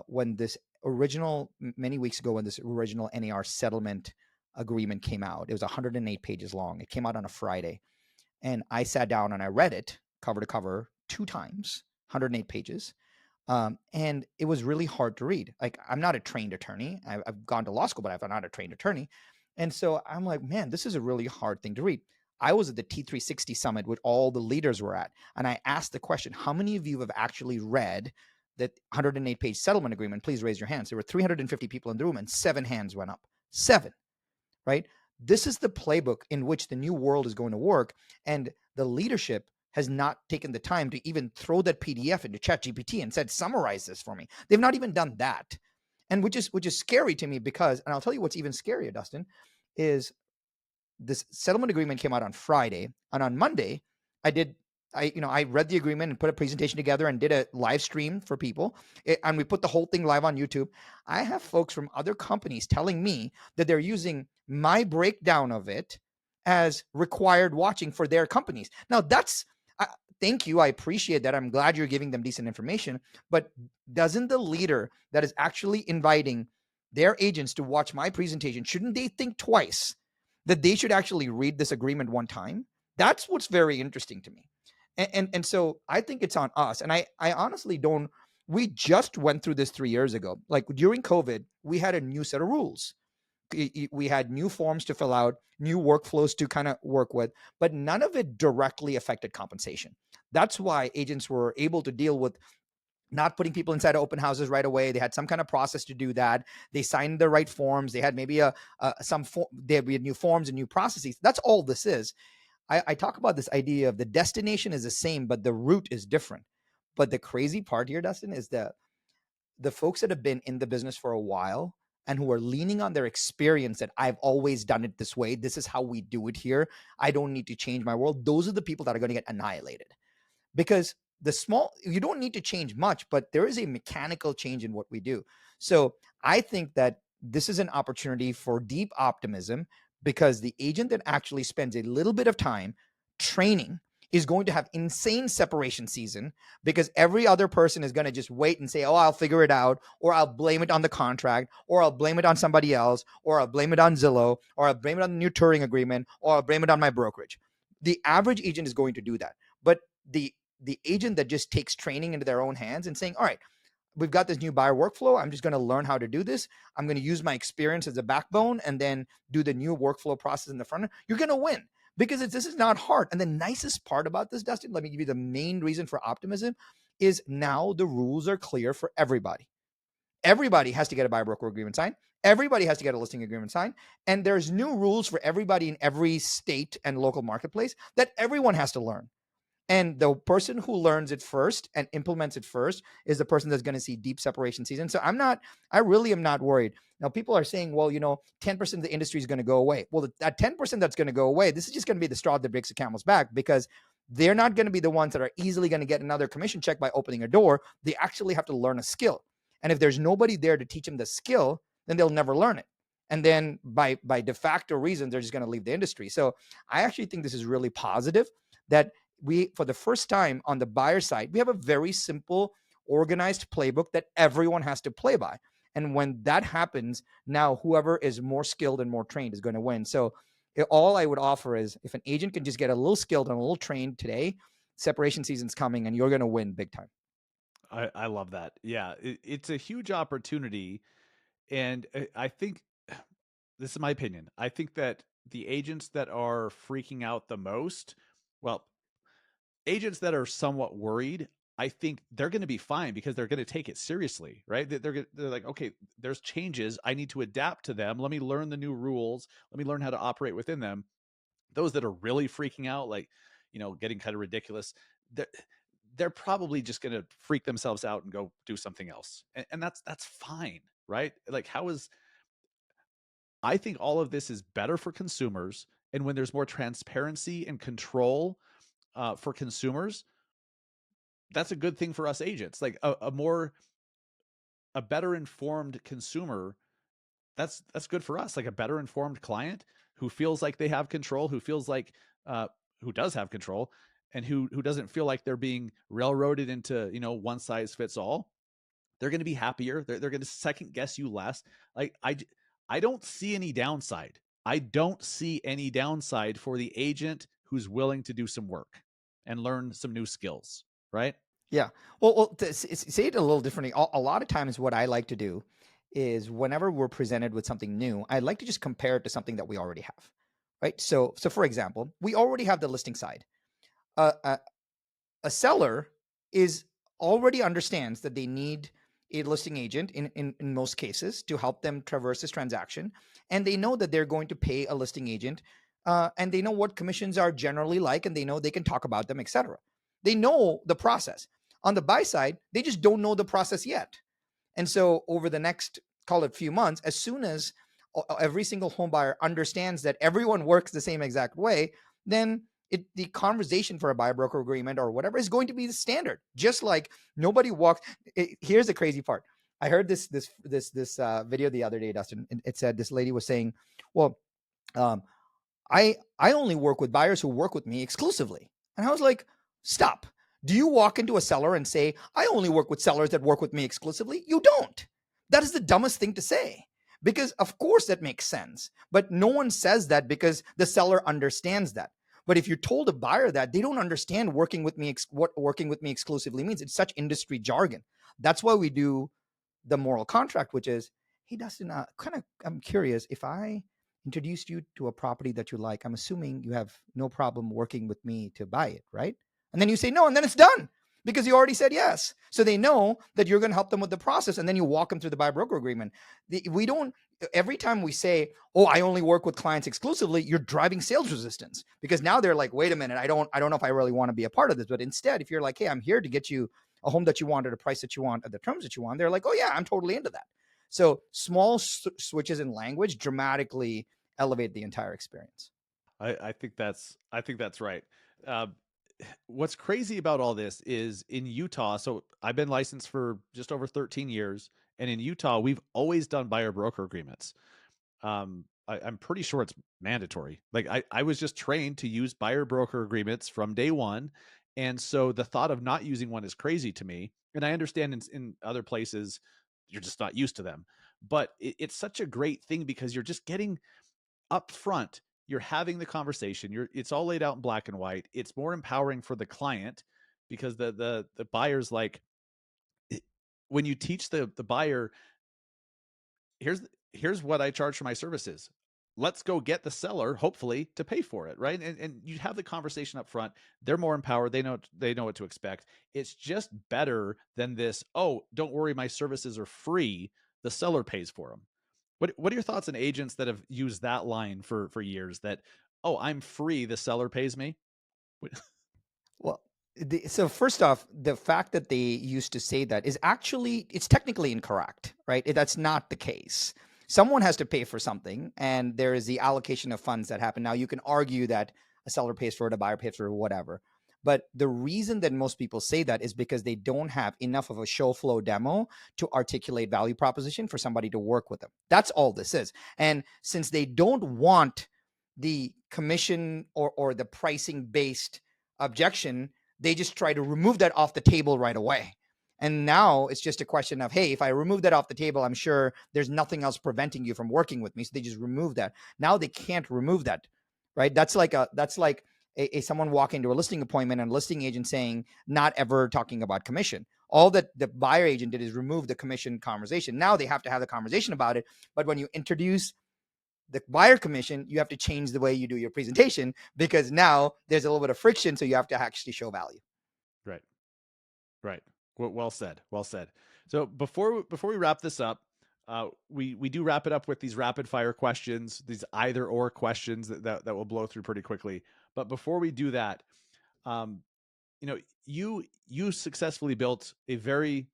When this many weeks ago, when this original NAR settlement agreement came out, it was 108 pages long. It came out on a Friday. And I sat down and I read it cover to cover 2 times, 108 pages. And it was really hard to read. Like, I'm not a trained attorney. I've gone to law school, but I'm not a trained attorney. And so I'm like, man, this is a really hard thing to read. I was at the T360 summit, which all the leaders were at. And I asked the question, how many of you have actually read that 108-page settlement agreement? Please raise your hands. There were 350 people in the room and 7 hands went up. 7, right? This is the playbook in which the new world is going to work. And the leadership has not taken the time to even throw that PDF into ChatGPT and said, summarize this for me. They've not even done that. And which is scary to me because, and I'll tell you what's even scarier, Dustin, is this settlement agreement came out on Friday, and on Monday, I read the agreement and put a presentation together and did a live stream for people, and we put the whole thing live on YouTube. I have folks from other companies telling me that they're using my breakdown of it as required watching for their companies. Now that's thank you. I appreciate that. I'm glad you're giving them decent information. But doesn't the leader that is actually inviting their agents to watch my presentation, shouldn't they think twice that they should actually read this agreement one time? That's what's very interesting to me. And so I think it's on us. And I honestly don't, we just went through this 3 years ago. Like during COVID, we had a new set of rules. We had new forms to fill out, new workflows to kind of work with, but none of it directly affected compensation. That's why agents were able to deal with not putting people inside of open houses right away. They had some kind of process to do that. They signed the right forms. They had maybe they had new forms and new processes. That's all this is. I talk about this idea of the destination is the same, but the route is different. But the crazy part here, Dustin, is that the folks that have been in the business for a while and who are leaning on their experience that I've always done it this way, this is how we do it here, I don't need to change my world, those are the people that are going to get annihilated. Because you don't need to change much, but there is a mechanical change in what we do. So I think that this is an opportunity for deep optimism, because the agent that actually spends a little bit of time training is going to have insane separation season, because every other person is going to just wait and say, oh, I'll figure it out, or I'll blame it on the contract, or I'll blame it on somebody else, or I'll blame it on Zillow, or I'll blame it on the new touring agreement, or I'll blame it on my brokerage. The average agent is going to do that. But the agent that just takes training into their own hands and saying, all right, we've got this new buyer workflow, I'm just going to learn how to do this, I'm going to use my experience as a backbone and then do the new workflow process in the front end, you're going to win, because this is not hard. And the nicest part about this, Dustin, let me give you the main reason for optimism, is now the rules are clear for everybody. Everybody has to get a buyer broker agreement signed. Everybody has to get a listing agreement signed. And there's new rules for everybody in every state and local marketplace that everyone has to learn. And the person who learns it first and implements it first is the person that's going to see deep separation season. So I really am not worried. Now, people are saying, well, 10% of the industry is going to go away. Well, that 10% that's going to go away, this is just going to be the straw that breaks the camel's back, because they're not going to be the ones that are easily going to get another commission check by opening a door. They actually have to learn a skill. And if there's nobody there to teach them the skill, then they'll never learn it. And then by de facto reason, they're just going to leave the industry. So I actually think this is really positive that we, for the first time on the buyer side, we have a very simple, organized playbook that everyone has to play by. And when that happens, now whoever is more skilled and more trained is going to win. So all I would offer is, if an agent can just get a little skilled and a little trained today, separation season's coming and you're going to win big time. I love that. Yeah, it's a huge opportunity. And I think this is my opinion. I think that the agents that are freaking out the most, well, agents that are somewhat worried, I think they're going to be fine because they're going to take it seriously, right? They're like, okay, there's changes. I need to adapt to them. Let me learn the new rules. Let me learn how to operate within them. Those that are really freaking out, like, getting kind of ridiculous, they're probably just going to freak themselves out and go do something else. And that's fine, right? Like, I think all of this is better for consumers. And when there's more transparency and control for consumers, that's a good thing for us agents. Like a better informed consumer, that's good for us. Like a better informed client who feels like they have control, who feels like uh, who does have control, and who doesn't feel like they're being railroaded into one size fits all. They're going to be happier. They're going to second guess you less. Like I don't see any downside. I don't see any downside for the agent who's willing to do some work and learn some new skills, right? Yeah. Well, to say it a little differently, a lot of times what I like to do is whenever we're presented with something new, I like to just compare it to something that we already have, right? So for example, we already have the listing side. A, a seller is already understands that they need a listing agent in most cases to help them traverse this transaction, and they know that they're going to pay a listing agent, and they know what commissions are generally like, and they know they can talk about them, etc. They know the process. On the buy side, they just don't know the process yet. And so over the next, call it few months, as soon as every single home buyer understands that everyone works the same exact way, then the conversation for a buyer broker agreement or whatever is going to be the standard. Just like nobody walks. Here's the crazy part. I heard this video the other day, Dustin. It said this lady was saying, "Well, um, I only work with buyers who work with me exclusively." And I was like, stop. Do you walk into a seller and say, I only work with sellers that work with me exclusively? You don't. That is the dumbest thing to say. Because of course that makes sense. But no one says that because the seller understands that. But if you told a buyer that, they don't understand what working with me exclusively means. It's such industry jargon. That's why we do the moral contract, which is, hey Dustin, I'm curious, if I introduced you to a property that you like, I'm assuming you have no problem working with me to buy it, right? And then you say no, and then it's done because you already said yes. So they know that you're going to help them with the process, and then you walk them through the buyer broker agreement. We don't. Every time we say, "Oh, I only work with clients exclusively," you're driving sales resistance because now they're like, "Wait a minute, I don't know if I really want to be a part of this." But instead, if you're like, "Hey, I'm here to get you a home that you want at a price that you want at the terms that you want," they're like, "Oh yeah, I'm totally into that." So small switches in language dramatically elevate the entire experience. I think that's right. Uh, what's crazy about all this is in Utah. So I've been licensed for just over 13 years, and in Utah, we've always done buyer broker agreements. I'm pretty sure it's mandatory. Like I was just trained to use buyer broker agreements from day one. And so the thought of not using one is crazy to me. And I understand in other places, you're just not used to them. But it's such a great thing because you're just getting up front. You're having the conversation. It's all laid out in black and white. It's more empowering for the client because the buyer's like, when you teach the buyer, here's here's what I charge for my services. Let's go get the seller, hopefully, to pay for it, right? And you have the conversation up front. They're more empowered. They know what to expect. It's just better than this. Oh, don't worry, my services are free. The seller pays for them. What are your thoughts on agents that have used that line for years? That, oh, I'm free. The seller pays me. Well, so first off, the fact that they used to say that is actually, it's technically incorrect, right? That's not the case. Someone has to pay for something, and there is the allocation of funds that happen. Now, you can argue that a seller pays for it, a buyer pays for it, whatever. But the reason that most people say that is because they don't have enough of a show flow demo to articulate value proposition for somebody to work with them. That's all this is. And since they don't want the commission or the pricing based objection, they just try to remove that off the table right away. And now it's just a question of, hey, if I remove that off the table, I'm sure there's nothing else preventing you from working with me. So they just remove that. Now they can't remove that, right? That's like someone walking to a listing appointment and a listing agent saying, not ever talking about commission. All that the buyer agent did is remove the commission conversation. Now they have to have the conversation about it. But when you introduce the buyer commission, you have to change the way you do your presentation because now there's a little bit of friction. So you have to actually show value. Right. Right. Well said. Well said. So before we wrap this up, we do wrap it up with these rapid fire questions, these either or questions that will blow through pretty quickly. But before we do that, um, you successfully built a very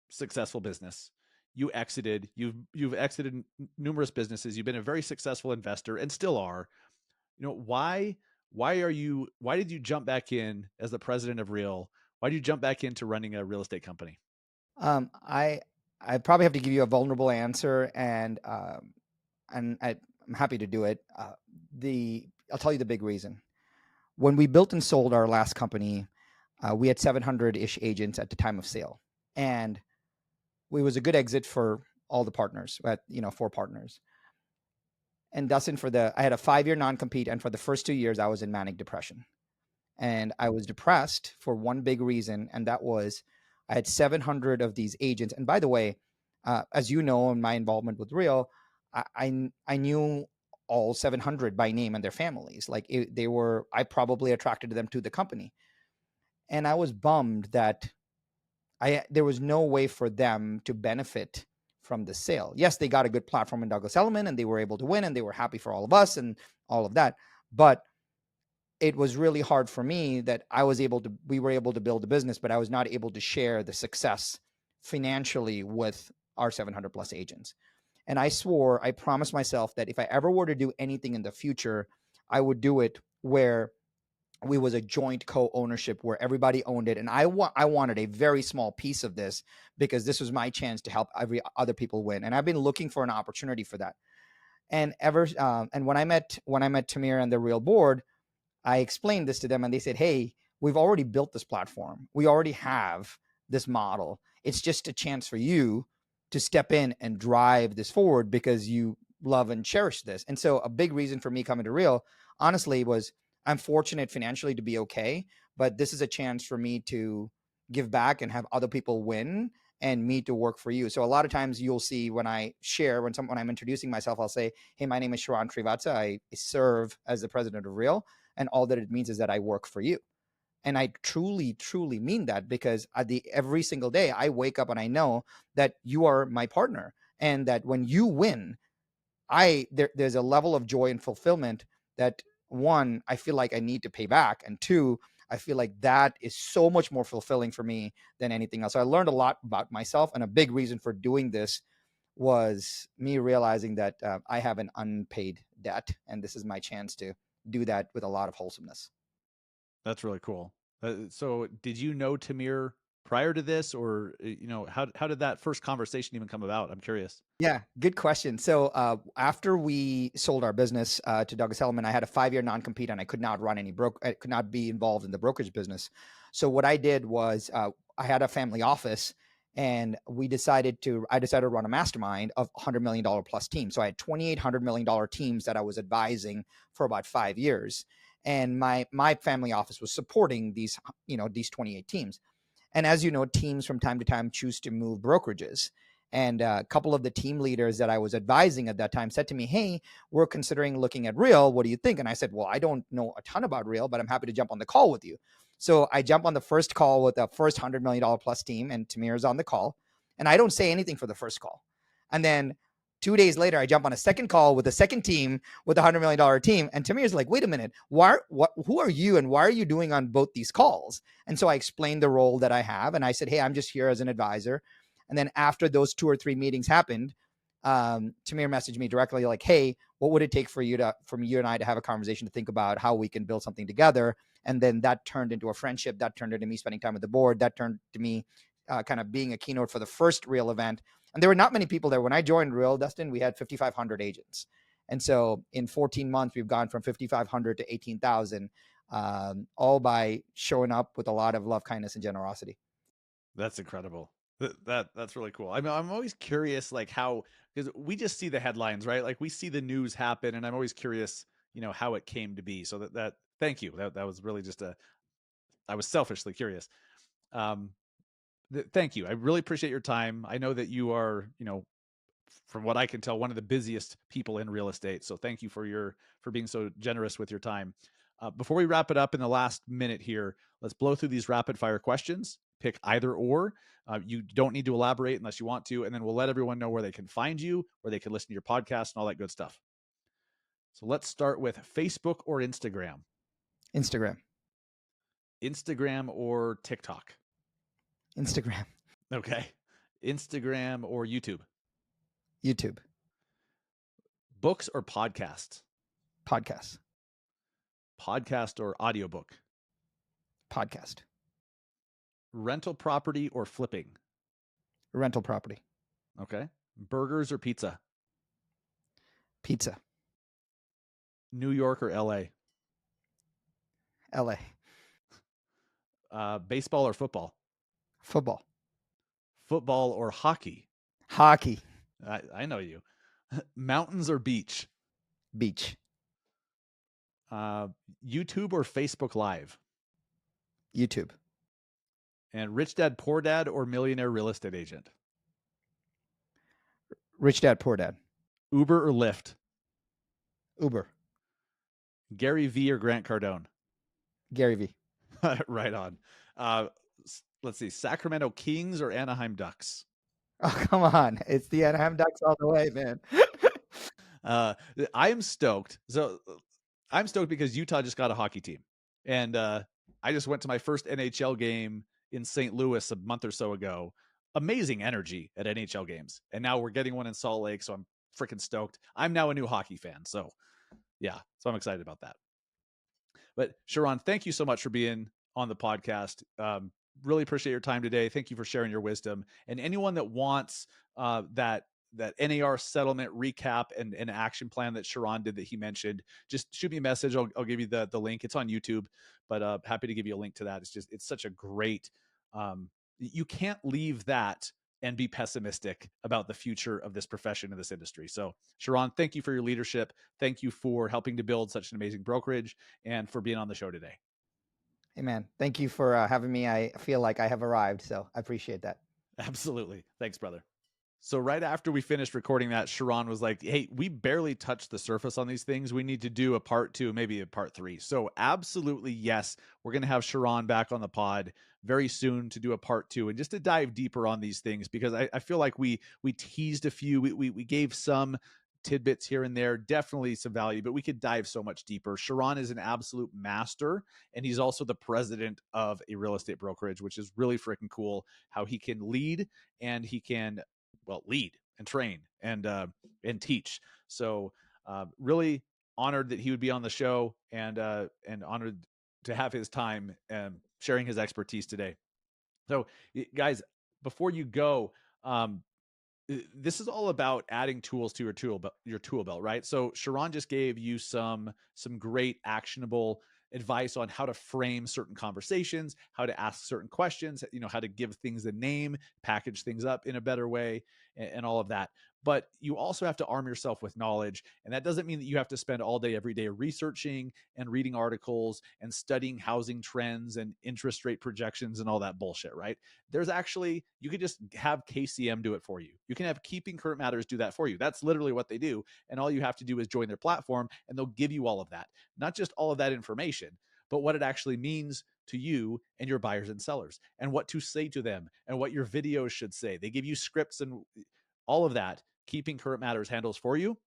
successful business. You've exited numerous businesses. You've been a very successful investor and still are. Why did you jump back in as the president of Real Why did you jump back into running a real estate company? I probably have to give you a vulnerable answer, and I'm happy to do it. I'll tell you the big reason. When we built and sold our last company, we had 700-ish agents at the time of sale, and it was a good exit for all the partners. We had 4 partners. And Dustin, I had a 5-year non-compete, and for the first 2 years, I was in manic depression. And I was depressed for one big reason, and that was I had 700 of these agents. And by the way, as you know, in my involvement with Real, I knew all 700 by name and their families. Like I probably attracted them to the company, and I was bummed that there was no way for them to benefit from the sale. Yes, they got a good platform in Douglas Elliman, and they were able to win, and they were happy for all of us and all of that, but it was really hard for me that we were able to build a business, but I was not able to share the success financially with our 700 plus agents. And I promised myself that if I ever were to do anything in the future, I would do it where we was a joint co-ownership where everybody owned it. And I wanted a very small piece of this because this was my chance to help every other people win. And I've been looking for an opportunity for that. And when I met Tamir and the Real board, I explained this to them, and they said, hey, we've already built this platform. We already have this model. It's just a chance for you to step in and drive this forward because you love and cherish this. And so a big reason for me coming to Real, honestly, was I'm fortunate financially to be okay, but this is a chance for me to give back and have other people win and me to work for you. So a lot of times you'll see when I share, when I'm introducing myself, I'll say, hey, my name is Sharran Srivatsaa. I serve as the president of Real. And all that it means is that I work for you. And I truly, truly mean that because every single day I wake up and I know that you are my partner and that when you win, there's a level of joy and fulfillment that, one, I feel like I need to pay back. And two, I feel like that is so much more fulfilling for me than anything else. So I learned a lot about myself, and a big reason for doing this was me realizing that I have an unpaid debt, and this is my chance to do that with a lot of wholesomeness. That's really cool. So did you know Tamir prior to this, or how did that first conversation even come about? I'm curious. Yeah, good question. So after we sold our business to Douglas Elliman, I had a 5-year non-compete, and I could not I could not be involved in the brokerage business. So what I did was I had a family office, and I decided to run a mastermind of $100 million plus teams. So I had $2,800 million teams that I was advising for about 5 years, and my family office was supporting these 28 teams. And as you know, teams from time to time choose to move brokerages. And a couple of the team leaders that I was advising at that time said to me, hey, we're considering looking at Real. What do you think? And I said, well, I don't know a ton about Real, but I'm happy to jump on the call with you. So I jump on the first call with the first $100 million plus team, and Tamir is on the call. And I don't say anything for the first call. And then 2 days later, I jump on a second call with a second team with a $100 million team. And Tamir is like, wait a minute, who are you and why are you doing on both these calls? And so I explained the role that I have. And I said, hey, I'm just here as an advisor. And then after those 2 or 3 meetings happened, Tamir messaged me directly like, hey, what would it take for you and I to have a conversation to think about how we can build something together? And then that turned into a friendship. That turned into me spending time with the board. That turned to me kind of being a keynote for the first Real event. And there were not many people there. When I joined Real, Dustin, we had 5,500 agents. And so in 14 months, we've gone from 5,500 to 18,000, all by showing up with a lot of love, kindness, and generosity. That's incredible. That's really cool. I mean, I'm always curious, like how, because we just see the headlines, right? Like we see the news happen, and I'm always curious, how it came to be. So thank you. That was really just I was selfishly curious. Um, Thank you. I really appreciate your time. I know that you are, from what I can tell, one of the busiest people in real estate. So thank you for being so generous with your time. Before we wrap it up in the last minute here, let's blow through these rapid fire questions. Pick either or. You don't need to elaborate unless you want to, and then we'll let everyone know where they can find you, where they can listen to your podcast, and all that good stuff. So let's start with Facebook or Instagram. Instagram. Instagram or TikTok. Instagram. Okay. Instagram or YouTube. YouTube. Books or podcasts. Podcast. Podcast or audiobook. Podcast. Rental property or flipping? Rental property. Okay. Burgers or pizza? Pizza. New York or LA? LA. Baseball or football? Football. Football or hockey? Hockey. I know you. Mountains or beach? Beach. YouTube or Facebook Live? YouTube. And Rich Dad Poor Dad or Millionaire Real Estate Agent? Rich Dad Poor Dad. Uber or Lyft? Uber. Gary V or Grant Cardone? Gary V. Right on. Let's see. Sacramento Kings or Anaheim Ducks? Oh, come on. It's the Anaheim Ducks all the way, man. I am stoked. So I'm stoked because Utah just got a hockey team. And I just went to my first NHL game in St. Louis a month or so ago. Amazing energy at NHL games. And now we're getting one in Salt Lake. So I'm freaking stoked. I'm now a new hockey fan. So yeah, so I'm excited about that. But Sharran, thank you so much for being on the podcast. Really appreciate your time today. Thank you for sharing your wisdom. And anyone that wants that NAR settlement recap and an action plan that Sharran did that he mentioned, just shoot me a message. I'll give you the link. It's on YouTube, but happy to give you a link to that. It's such a great. You can't leave that and be pessimistic about the future of this profession and this industry. So, Sharran, thank you for your leadership. Thank you for helping to build such an amazing brokerage and for being on the show today. Hey, man. Thank you for having me. I feel like I have arrived, so I appreciate that. Absolutely. Thanks, brother. So right after we finished recording that, Sharran was like, hey, we barely touched the surface on these things. We need to do a part 2, maybe a part 3. So absolutely, yes, we're going to have Sharran back on the pod very soon to do a part 2 and just to dive deeper on these things, because I feel like we teased a few, we gave some tidbits here and there, definitely some value, but we could dive so much deeper. Sharran is an absolute master, and he's also the president of a real estate brokerage, which is really freaking cool how he can lead and he can lead and train and teach. So really honored that he would be on the show, and honored to have his time sharing his expertise today. So guys, before you go, this is all about adding tools to your tool belt, right? So Sharran just gave you some great actionable advice on how to frame certain conversations, how to ask certain questions, how to give things a name, package things up in a better way, and all of that. But you also have to arm yourself with knowledge. And that doesn't mean that you have to spend all day, every day researching and reading articles and studying housing trends and interest rate projections and all that bullshit, right? There's actually, you could just have KCM do it for you. You can have Keeping Current Matters do that for you. That's literally what they do. And all you have to do is join their platform, and they'll give you all of that. Not just all of that information, but what it actually means to you and your buyers and sellers, and what to say to them, and what your videos should say. They give you scripts and all of that. Keeping Current Matters handles for you.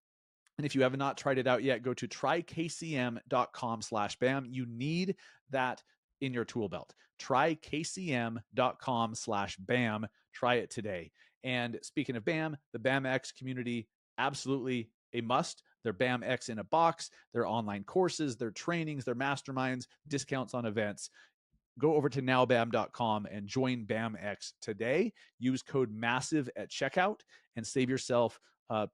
And if you have not tried it out yet, go to trykcm.com/BAM. You need that in your tool belt. Trykcm.com/BAM. Try it today. And speaking of BAM, the BAMX community, absolutely a must. Their BAMX in a box, their online courses, their trainings, their masterminds, discounts on events. Go over to nowbam.com and join BAMX today. Use code MASSIVE at checkout and save yourself a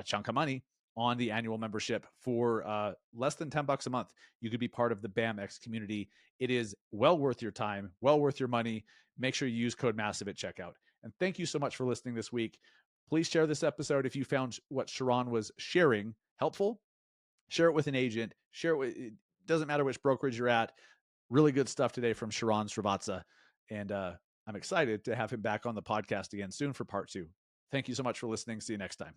chunk of money on the annual membership for less than $10 a month. You could be part of the BAMX community. It is well worth your time, well worth your money. Make sure you use code MASSIVE at checkout. And thank you so much for listening this week. Please share this episode if you found what Sharran was sharing helpful. Share it with an agent. Share it with, it doesn't matter which brokerage you're at. Really good stuff today from Sharran Srivatsaa. And I'm excited to have him back on the podcast again soon for part 2. Thank you so much for listening. See you next time.